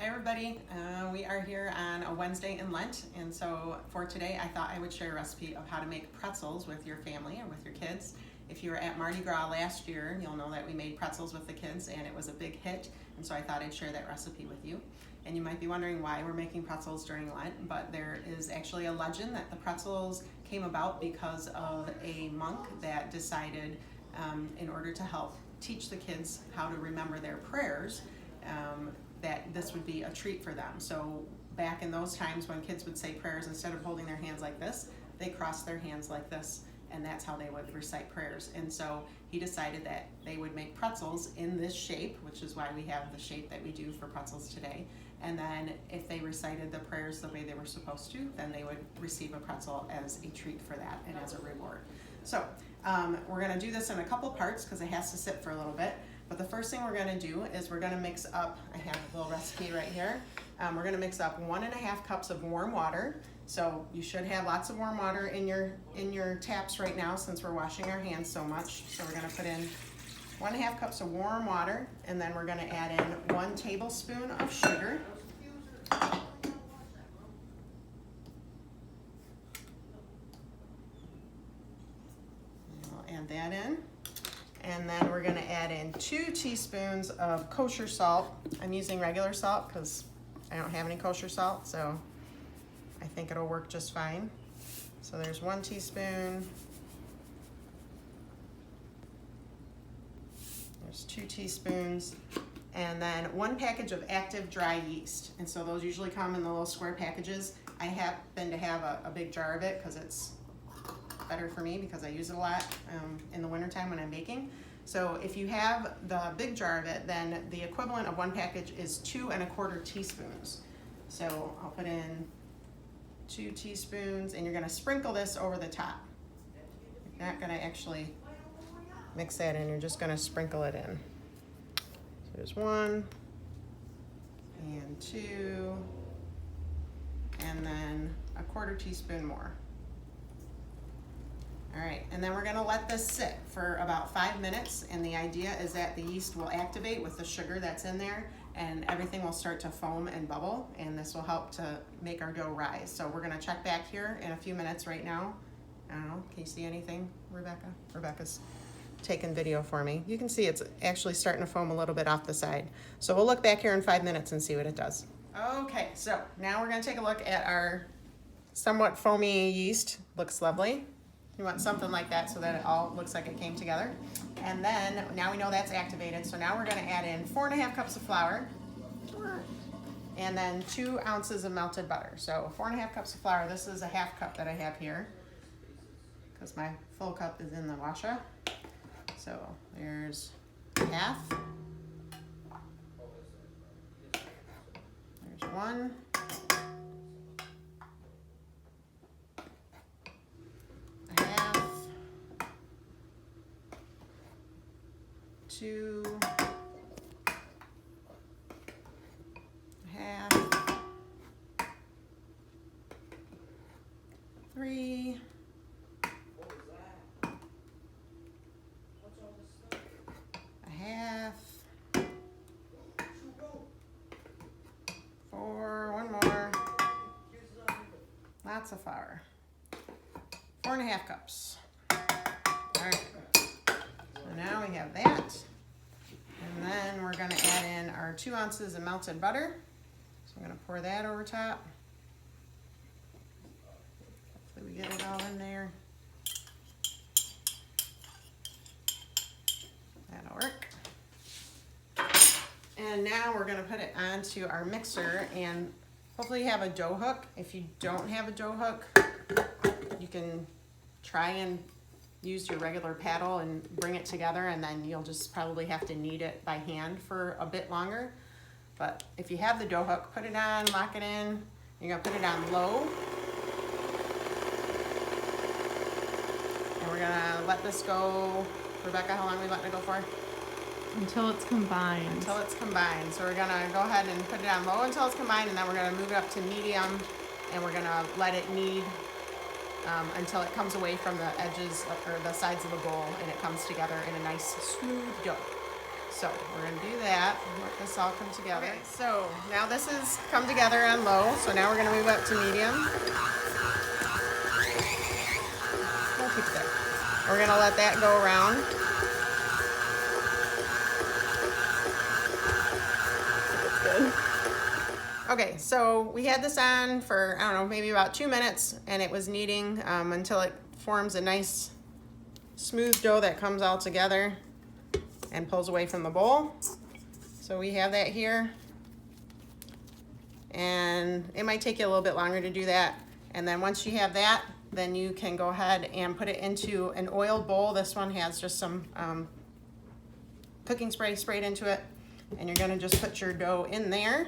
Hi everybody, we are here on a Wednesday in Lent, and so for today I thought I would share a recipe of how to make pretzels with your family or with your kids. If you were at Mardi Gras last year, you'll know that we made pretzels with the kids and it was a big hit, and so I thought I'd share that recipe with you. And you might be wondering why we're making pretzels during Lent, but there is actually a legend that the pretzels came about because of a monk that decided in order to help teach the kids how to remember their prayers, that this would be a treat for them. So back in those times when kids would say prayers, instead of holding their hands like this, they crossed their hands like this, and that's how they would recite prayers. And so he decided that they would make pretzels in this shape, which is why we have the shape that we do for pretzels today. And then if they recited the prayers the way they were supposed to, then they would receive a pretzel as a treat for that and as a reward. So we're gonna do this in a couple parts because it has to sit for a little bit. But the first thing we're gonna do is we're gonna mix up, I have a little recipe right here. We're gonna mix up 1.5 cups of warm water. So you should have lots of warm water in your taps right now since we're washing our hands so much. So we're gonna put in 1.5 cups of warm water, and then we're gonna add in 1 tablespoon of sugar. We'll add that in. And then we're gonna add in 2 teaspoons of kosher salt. I'm using regular salt because I don't have any kosher salt, so I think it'll work just fine. So there's 1 teaspoon. There's 2 teaspoons. And then 1 package of active dry yeast. And so those usually come in the little square packages. I happen to have a big jar of it because it's better for me because I use it a lot in the wintertime when I'm baking. So if you have the big jar of it, then the equivalent of 1 package is 2¼ teaspoons. So I'll put in 2 teaspoons, and you're gonna sprinkle this over the top. You're not gonna actually mix that in, you're just gonna sprinkle it in. So there's 1, and 2, and then 1/4 teaspoon more. All right, and then we're gonna let this sit for about 5 minutes, and the idea is that the yeast will activate with the sugar that's in there, and everything will start to foam and bubble, and this will help to make our dough rise. So we're gonna check back here in a few minutes right now. I don't know, can you see anything, Rebecca? Rebecca's taking video for me. You can see it's actually starting to foam a little bit off the side. So we'll look back here in 5 minutes and see what it does. Okay, so now we're gonna take a look at our somewhat foamy yeast. Looks lovely. You want something like that so that it all looks like it came together. And then, now we know that's activated, so now we're gonna add in 4.5 cups of flour, and then 2 ounces of melted butter. So 4.5 cups of flour, this is a 1/2 cup that I have here, because my full cup is in the washer. So there's 1/2. There's 1. 2, 1/2, 3, 1/2, 4, 1 more, lots of flour, 4.5 cups. All right, so now we have that. And then we're gonna add in our 2 ounces of melted butter. So I'm gonna pour that over top. Hopefully we get it all in there. That'll work. And now we're gonna put it onto our mixer, and hopefully you have a dough hook. If you don't have a dough hook, you can try and use your regular paddle and bring it together, and then you'll just probably have to knead it by hand for a bit longer. But if you have the dough hook, put it on, lock it in. You're gonna put it on low. And we're gonna let this go. Rebecca, how long are we letting it go for? Until it's combined. Until it's combined. So we're gonna go ahead and put it on low until it's combined, and then we're gonna move it up to medium, and we're gonna let it knead until it comes away from the edges or the sides of the bowl, and it comes together in a nice smooth dough. So we're gonna do that, let this all come together. Okay, so now this has come together on low, so now we're gonna move up to medium. We'll keep it there. We're gonna let that go around. Good. Okay, so we had this on for, I don't know, maybe about 2 minutes, and it was kneading until it forms a nice smooth dough that comes all together and pulls away from the bowl. So we have that here, and it might take you a little bit longer to do that. And then once you have that, then you can go ahead and put it into an oiled bowl. This one has just some cooking spray sprayed into it, and you're gonna just put your dough in there,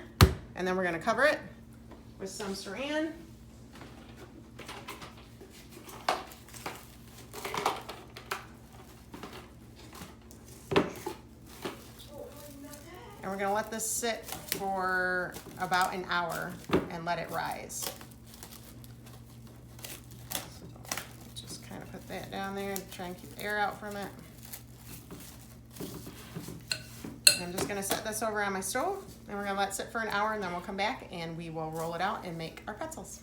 and then we're gonna cover it with some saran. And we're gonna let this sit for about an hour and let it rise. Just kind of put that down there and try and keep air out from it. And I'm just gonna set this over on my stove, and we're gonna let it sit for an hour, and then we'll come back and we will roll it out and make our pretzels.